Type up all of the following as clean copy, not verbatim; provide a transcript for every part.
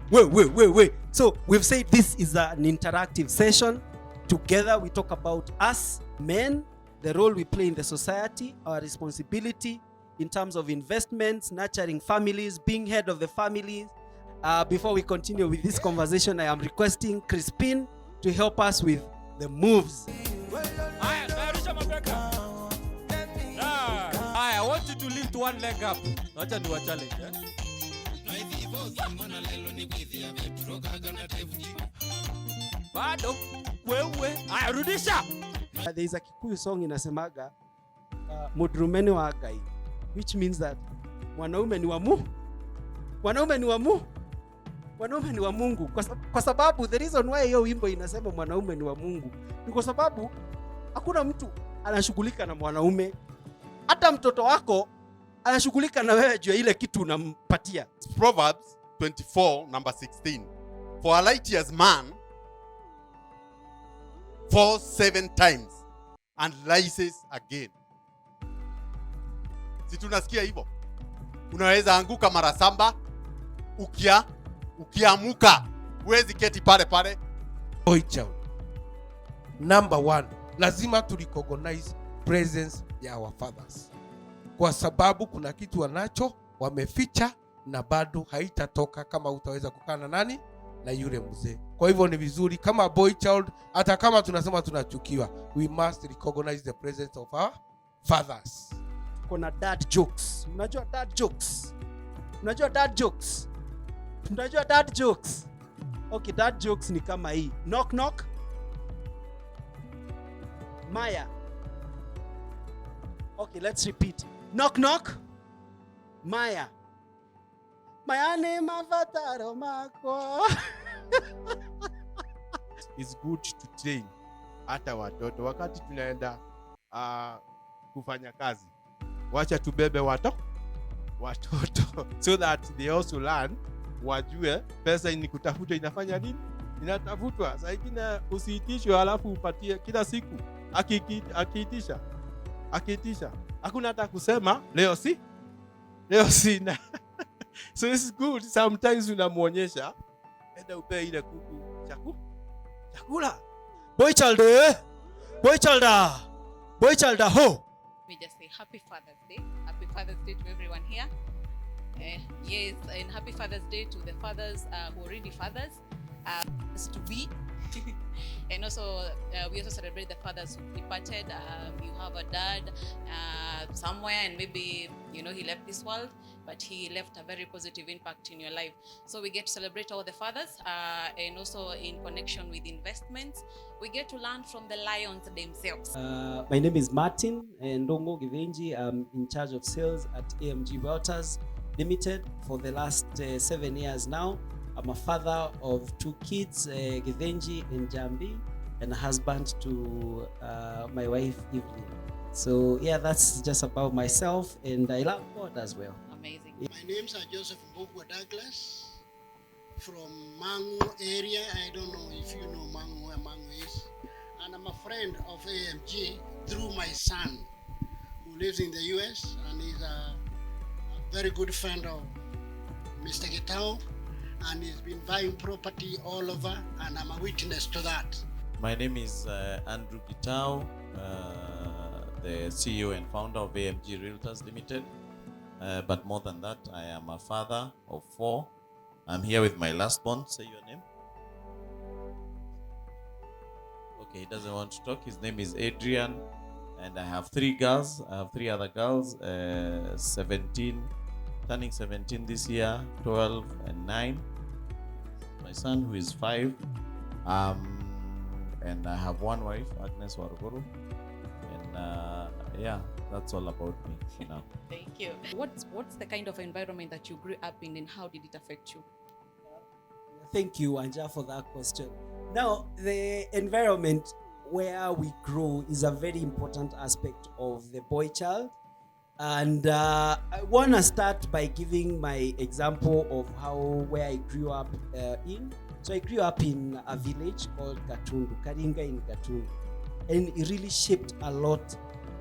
Wait. So we've said this is an interactive session. Together we talk about us men, the role we play in the society, our responsibility in terms of investments, nurturing families, being head of the families. Before we continue with this conversation, I am requesting Crispin to help us with the moves. I want you to lift one leg up. Acha ni wa challenge. Bado wewe rudisha. There is a Kikuyu song inasemaga mudrumeni wa Agai, which means that mwanaume ni wa Mungu. Mwanaume ni wa Mungu. Kwa sababu the reason why hiyo wimbo inasema mwanaume ni wa Mungu ni kwa sababu hakuna mtu anashughulika na mwanaume. Hata mtoto wako anashughulika na wewe juu ya ile kitu unampatia. Proverbs 24 number 16. For a righteous man falls 7 times and rises again. Si tunasikia hivyo? Unaweza anguka mara 7 ukiamuka huwezi keti pale. Boy child. Number 1, lazima tu recognize presence ya our fathers. Kwa sababu kuna kitu wanacho wameficha na bado haitatoka kama utaweza kukaa na nani na yule mzee. Kwa hivyo ni vizuri kama boy child, hata kama tunasema tunachukiwa, we must recognize the presence of our fathers. Kuna dad jokes. Unajua dad jokes? Okay, dad jokes ni kama hii. Knock knock. Maya. Okay, let's repeat. Knock knock. Maya. Maya ni mavataro mako. It's good to train hata watoto wakati tunaenda kufanya kazi. Wacha tubebe watoto so that they also learn, wajue pesa ni kutafuta inafanya nini? Inatafutwa. Sasa ingine usiitishwe alafu upatie kila siku. Akiitisha. Hakuna hata kusema leo sina. So it's good sometimes unamuonyesha enda upe ile kuku chakula. Boy child ho. We just say happy Father's Day. Happy Father's Day to everyone here. Yes, and happy Father's Day to the fathers who are already fathers, to be. And also, we also celebrate the fathers who departed. You have a dad somewhere, and maybe he left this world, but he left a very positive impact in your life. So we get to celebrate all the fathers, and also in connection with investments, we get to learn from the lions themselves. My name is Martin Ndongo Givenji. I'm in charge of sales at AMG Realtors Limited for the last 7 years now. I'm a father of 2 kids, Givenji and Jambi, and a husband to my wife, Evelyn. So yeah, that's just about myself, and I love God as well. Amazing. My name's Joseph Mbogwa Douglas from Mangu area. I don't know if you know Mangu, where Mangu is. And I'm a friend of AMG through my son, who lives in the US, and he's a very good friend of Mr. Gitao. And he's been buying property all over, and I'm a witness to that. My name is Andrew Gitao, the CEO and founder of AMG Realtors Limited. But more than that, I am a father of 4. I'm here with my last born. Say your name. Okay, he doesn't want to talk. His name is Adrian, and I have 3 girls. I have 3 other girls, 17. Turning 17 this year, 12 and 9. My son, who is 5. And I have 1 wife, Agnes Waruguru. And yeah, that's all about me for now. Thank you. What's the kind of environment that you grew up in, and how did it affect you? Thank you, Anja, for that question. Now, the environment where we grow is a very important aspect of the boy child. And I want to start by giving my example of where I grew up in. So I grew up in a village called Gatundu, Karinga in Gatundu. And it really shaped a lot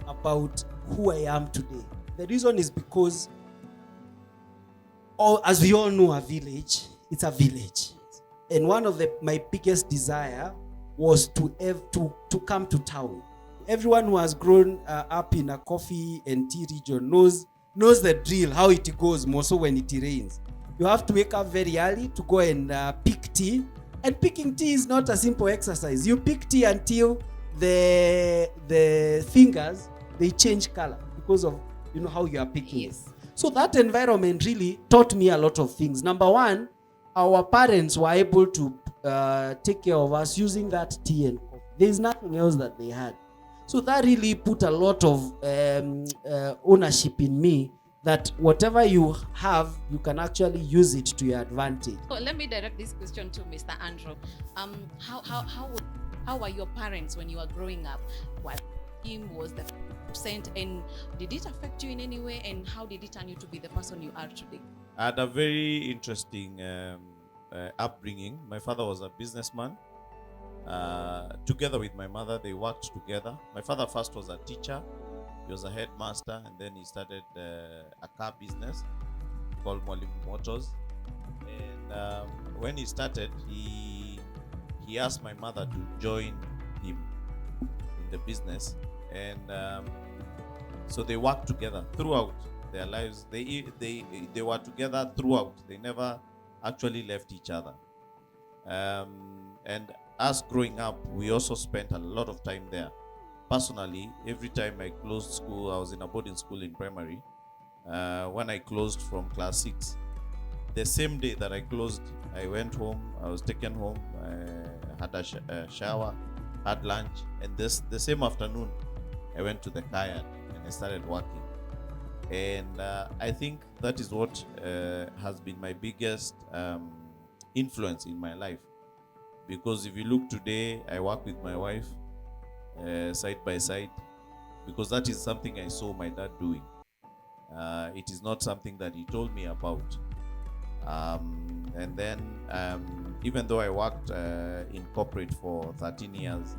about who I am today. The reason is because, as we all know, a village it's a village. And one of my biggest desire was to come to town. Everyone who has grown up in a coffee and tea region knows the drill, how it goes, more so when it rains. You have to wake up very early to go and pick tea. And picking tea is not a simple exercise. You pick tea until the fingers, they change color because of how you are picking it. So that environment really taught me a lot of things. Number one, our parents were able to take care of us using that tea and coffee. There's nothing else that they had. So that really put a lot of ownership in me, that whatever you have, you can actually use it to your advantage. So let me direct this question to Mr. Andrew. How were your parents when you were growing up? What him was the percent, and did it affect you in any way? And how did it turn you to be the person you are today? I had a very interesting upbringing. My father was a businessman. Together with my mother, they worked together. My father first was a teacher. He was a headmaster, and then he started a car business called Mwalimu Motors. And when he started, he asked my mother to join him in the business, and so they worked together throughout their lives. They were together throughout. They never actually left each other. And us growing up, we also spent a lot of time there. Personally, every time I closed school, I was in a boarding school in primary. When I closed from class 6, the same day that I closed, I went home. I was taken home. I had a shower, had lunch, and the same afternoon, I went to the car yard and I started working. And I think that is what has been my biggest influence in my life. Because if you look today, I work with my wife side by side, because that is something I saw my dad doing. It is not something that he told me about. And then even though I worked in corporate for 13 years,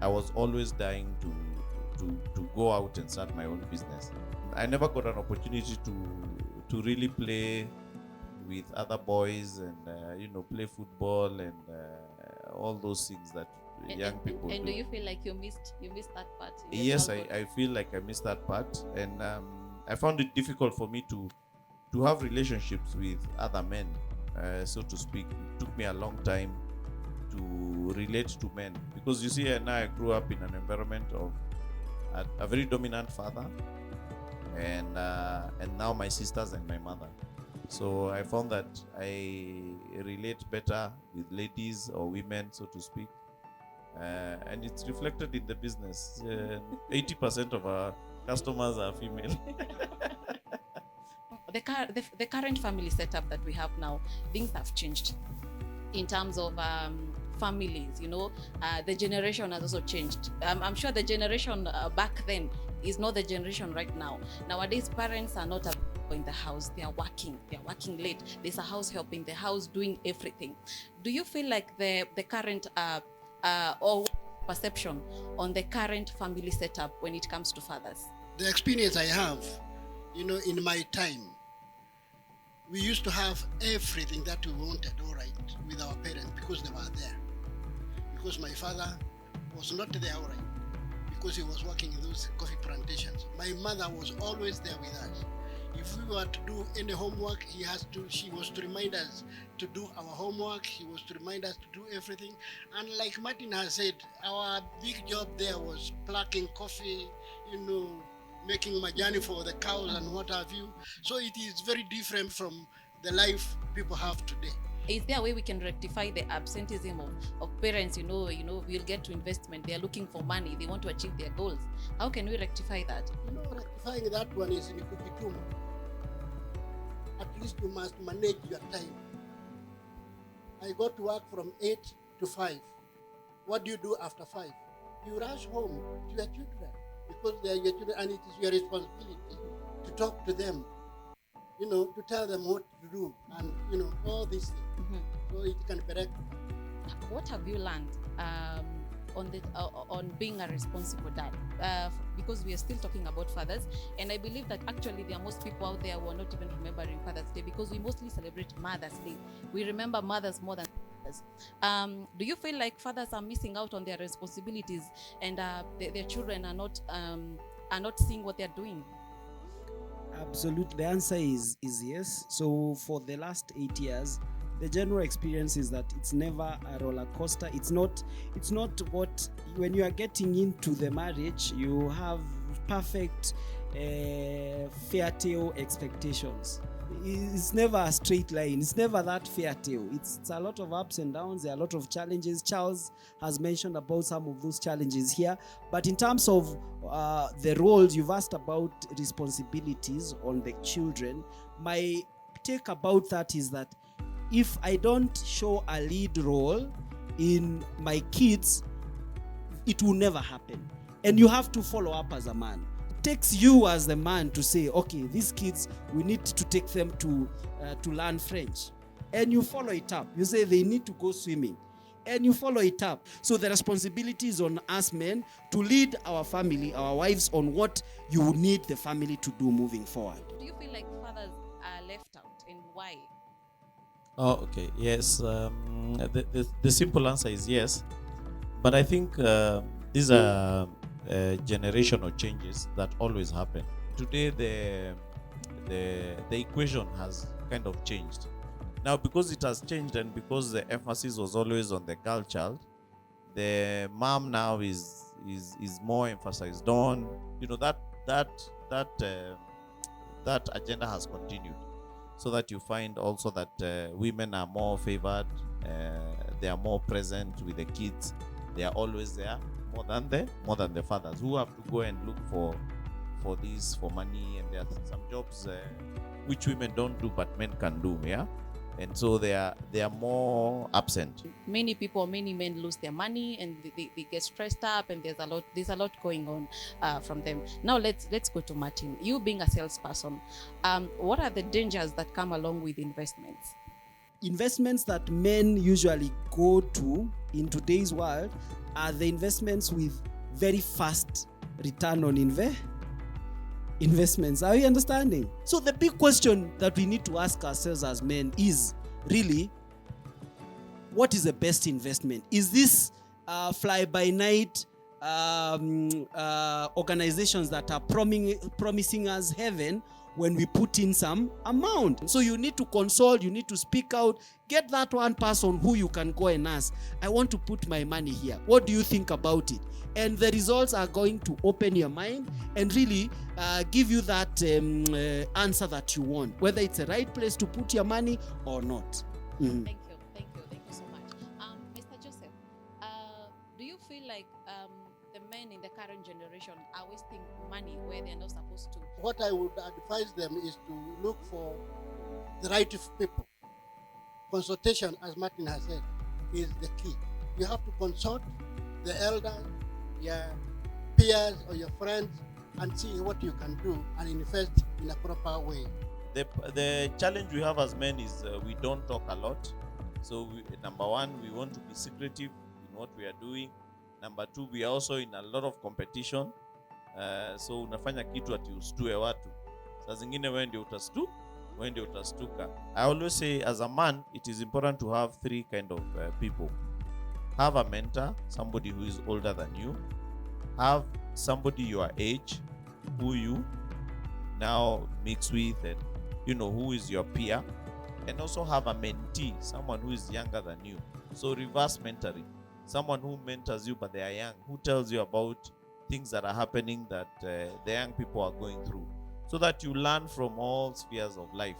I was always dying to go out and start my own business. I never got an opportunity to really play with other boys and play football and all those things that young people and do. Do you feel like you missed that part? Yes, I feel like I missed that part, and I found it difficult for me to have relationships with other men, so to speak. It took me a long time to relate to men, because you see, I grew up in an environment of a very dominant father, and now my sisters and my mother. So I found that I relate better with ladies or women, so to speak. And it's reflected in the business. 80% of our customers are female. The current family setup that we have now, things have changed in terms of families. The generation has also changed. I'm sure the generation back then is not the generation right now. Nowadays, parents are not in the house. They are working late. There's a house help in the house doing everything. Do you feel like the current or perception on the current family setup when it comes to fathers? The experience I have, in my time, we used to have everything that we wanted, all right, with our parents, because they were there. Because my father was not there, all right, because he was working in those coffee plantations. My mother was always there with us. If we were to do any homework, she was to remind us to do our homework. She was to remind us to do everything. And like Martin has said, our big job there was plucking coffee, making majani for the cows and what have you. So it is very different from the life people have today. Is there a way we can rectify the absenteeism of parents? We'll get to investment. They're looking for money. They want to achieve their goals. How can we rectify that? Rectifying that one is in Kukituma. At least you must manage your time. I got to work from 8 to 5. What do you do after 5? You rush home to your children, because they are your children, and it is your responsibility to talk to them, to tell them what to do, and all these things. So it can correct. What have you learned on being a responsible dad, because we are still talking about fathers, and I believe that actually there are most people out there who are not even remembering Father's Day, because we mostly celebrate Mother's Day. We remember mothers more than fathers. Do you feel like fathers are missing out on their responsibilities, and their children are not seeing what they're doing? Absolutely. The answer is yes. So for the last 8 years, the general experience is that it's never a roller coaster. It's not what, when you are getting into the marriage, you have perfect fair tale expectations. It's never a straight line. It's never that fair tale. It's a lot of ups and downs. There are a lot of challenges. Charles has mentioned about some of those challenges here. But in terms of the roles, you've asked about responsibilities on the children. My take about that is that if I don't show a lead role in my kids, it will never happen. And you have to follow up as a man. It takes you as the man to say, okay, these kids, we need to take them to learn French. And you follow it up. You say they need to go swimming. And you follow it up. So the responsibility is on us men to lead our family, our wives, on what you need the family to do moving forward. Do you feel like fathers are left out, and why? Oh, okay. Yes. The simple answer is yes. But I think these are generational changes that always happen. Today, the equation has kind of changed. Now, because it has changed, and because the emphasis was always on the girl child, the mom now is more emphasized on, that agenda has continued, so that you find also that women are more favored, they are more present with the kids, they are always there more than the fathers, who have to go and look for money, and there are some jobs which women don't do but men can do, yeah. And so they are more absent. Many men lose their money, and they get stressed up, and there's a lot going on from them. Now let's go to Martin. You being a salesperson, what are the dangers that come along with investments? Investments that men usually go to in today's world are the investments with very fast return on investments. Are you understanding? So the big question that we need to ask ourselves as men is really, what is the best investment? Is this fly-by-night organizations that are promising us heaven when we put in some amount? So you need to consult, you need to speak out, get that one person who you can go and ask, I want to put my money here. What do you think about it? And the results are going to open your mind and really give you that answer that you want, whether it's the right place to put your money or not. Mm-hmm. Thank you so much. Mr. Joseph, do you feel like the men in the current generation are wasting money where they're not supposed to? What I would advise them is to look for the right people. Consultation, as Martin has said, is the key. You have to consult the elder, your peers or your friends, and see what you can do and invest in a proper way. The challenge we have as men is we don't talk a lot. So number one, we want to be secretive in what we are doing. Number two, we are also in a lot of competition. So unafanya kitu ati ustue watu. Saa zingine wewe ndio utastuka. I always say, as a man, it is important to have three kind of people. Have a mentor, somebody who is older than you. Have somebody your age, who you now mix with, and who is your peer. And also have a mentee, someone who is younger than you. So reverse mentoring. Someone who mentors you but they are young, who tells you about things that are happening that the young people are going through, so that you learn from all spheres of life,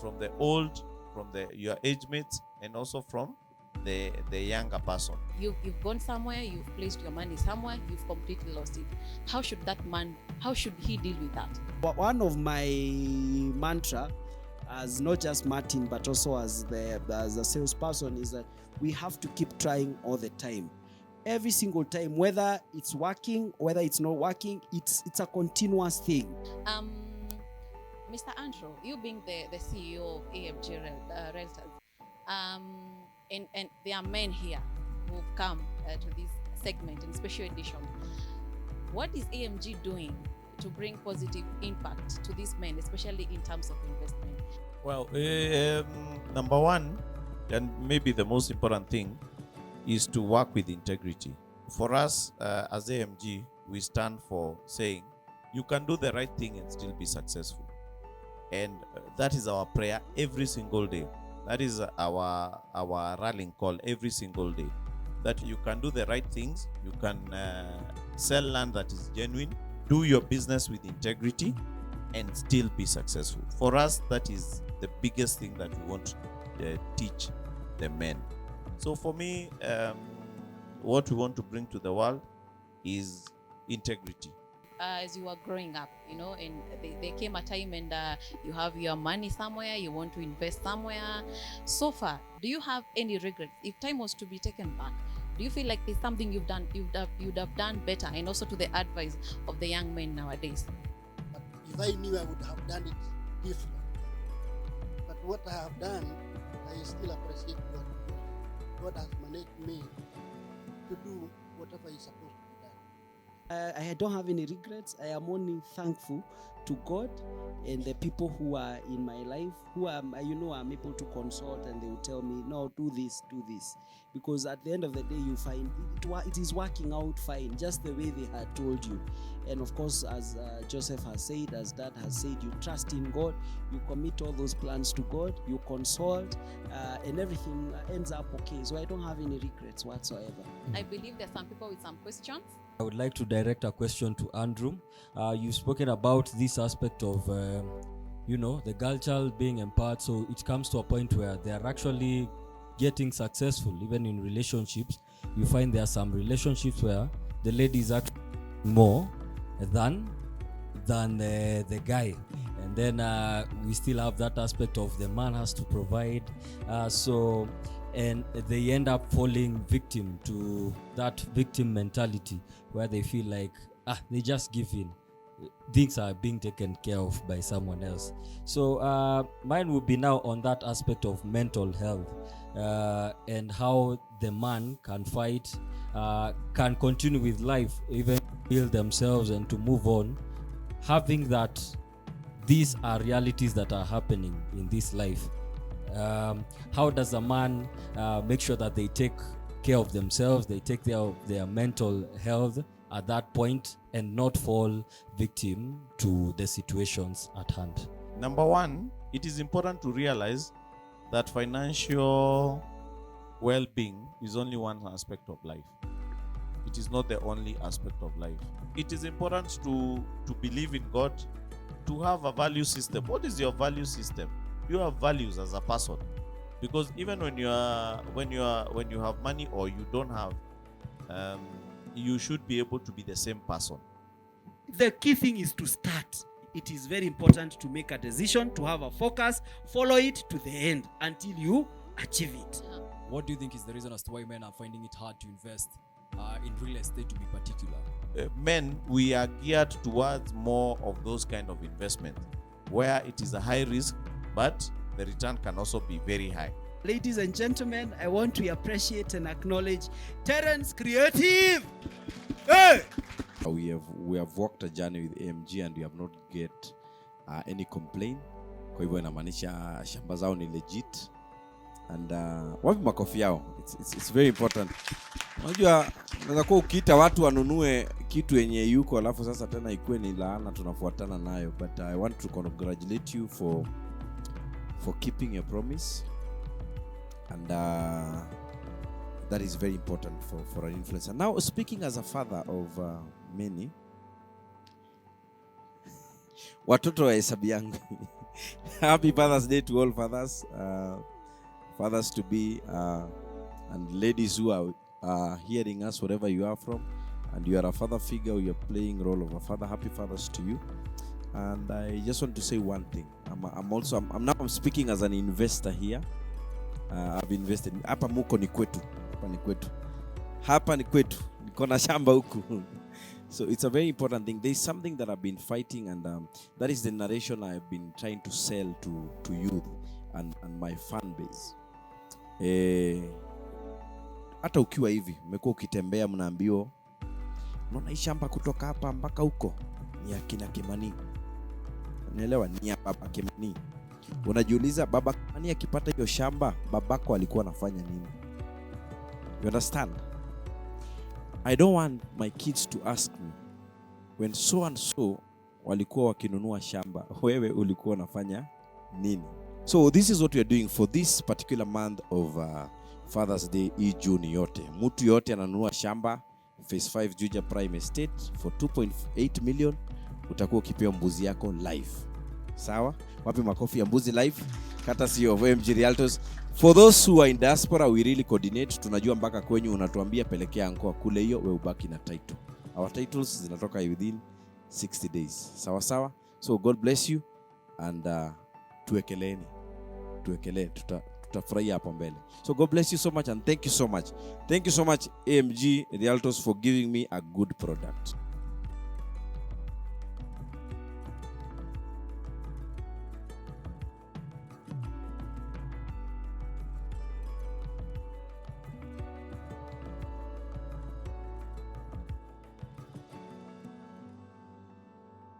from the old, from your age mates, and also from the younger person. You've gone somewhere, you've placed your money somewhere, you've completely lost it. How should he deal with that? One of my mantra, as not just Martin but also as a salesperson, is that we have to keep trying all the time. Every single time, whether it's working, whether it's not working, it's a continuous thing. Mr. Andrew, you being the CEO of AMG Realtors, and there are men here who've come to this segment and special edition. What is AMG doing to bring positive impact to these men, especially in terms of investment? Well, number one, and maybe the most important thing, is to work with integrity. For us as AMG, we stand for saying you can do the right thing and still be successful. And that is our prayer every single day. That is our rallying call every single day. That you can do the right things, you can sell land that is genuine, do your business with integrity, and still be successful. For us, that is the biggest thing that we want to teach the men. So for me, what we want to bring to the world is integrity. As you are growing up, you know, and there came a time and you have your money somewhere, you want to invest somewhere. So far, do you have any regrets? If time was to be taken back, do you feel like there's something you've have done better, and also to the advice of the young men nowadays? But if I knew, I would have done it different. But what I have done, I still appreciate God. God has managed me to do whatever is supposed to be done. I don't have any regrets. I am only thankful to God and the people who are in my life, who I'm able to consult, and they will tell me, no, do this. Because at the end of the day, you find it is working out fine, just the way they had told you. And of course, as Joseph has said, as Dad has said, you trust in God, you commit all those plans to God, you consult, and everything ends up okay. So I don't have any regrets whatsoever. I believe there's some people with some questions. I would like to direct a question to Andrew. You've spoken about this aspect of, the girl child being empowered. So it comes to a point where they are actually getting successful, even in relationships. You find there are some relationships where the lady is actually more than the guy. And then we still have that aspect of the man has to provide. And they end up falling victim to that victim mentality where they feel like they just give in, things are being taken care of by someone else. So mine would be now on that aspect of mental health, and how the man can fight, can continue with life, even heal themselves and to move on, having that these are realities that are happening in this life. How does a man make sure that they take care of themselves, they take care of their mental health at that point, and not fall victim to the situations at hand? Number one, it is important to realize that financial well-being is only one aspect of life. It is not the only aspect of life. It is important to believe in God, to have a value system. What is your value system? You have values as a person, because even when you have money or you don't have, you should be able to be the same person. The key thing is to start. It is very important to make a decision, to have a focus, follow it to the end until you achieve it. What do you think is the reason as to why men are finding it hard to invest in real estate, to be particular? Men, we are geared towards more of those kind of investment where it is a high risk, but the return can also be very high. Ladies and gentlemen, I want to appreciate and acknowledge Terence Creative. Hey! We have walked a journey with AMG and we have not get any complaint. Kwa hivyo inamaanisha shamba zao ni legit, and wapi makofi yao. It's very important. Unajua unaweza kuwa ukiita watu wanunue kitu yenye yuko alafu sasa tena ikuwe ni laana tunafuatana nayo, but I want to congratulate you for keeping your promise, and that is very important for an influencer. Now, speaking as a father of many watoto wa hesabu yangu, happy Father's Day to all fathers, fathers to be, and ladies who are hearing us wherever you are from, and you are a father figure, you are playing role of a father. Happy Fathers to you. And I just want to say one thing. I'm speaking as an investor here. I've invested. Hapa muko ni kwetu. Hapa ni kwetu. Niko na shamba huku. So it's a very important thing. There's something that I've been fighting, and that is the narration I've been trying to sell to youth and my fan base. hata ukiwa hivi umekuwa ukitembea, mnaambiwa unaona hii shamba kutoka hapa mpaka huko ni ya kina Kimani, unaelewa, ni ya baba Kimani. Unajiuliza, baba Kimani akipata hiyo shamba babako alikuwa anafanya nini? You understand? I don't want my kids to ask me, when so and so walikuwa wakinunua shamba, wewe ulikuwa unafanya nini? So this is what we are doing for this particular month of Father's Day. Hii June yote mtu yote ananunua shamba phase 5 Juja Prime Estate for 2.8 million, utakuwa ukipewa mbuzi yako live. Sawa? Wapi makofi ya mbuzi live? Kata CEO of AMG Realtors. For those who are in diaspora, we really coordinate. Tunajua mpaka kwenyu unatuambia pelekea ankoa kule, hiyo wewe ubaki na title. Our titles zinatoka within 60 days. Sawa sawa? So God bless you and tuwekelee, tutafurahia hapo mbele. So God bless you so much and thank you so much. Thank you so much AMG Realtors for giving me a good product.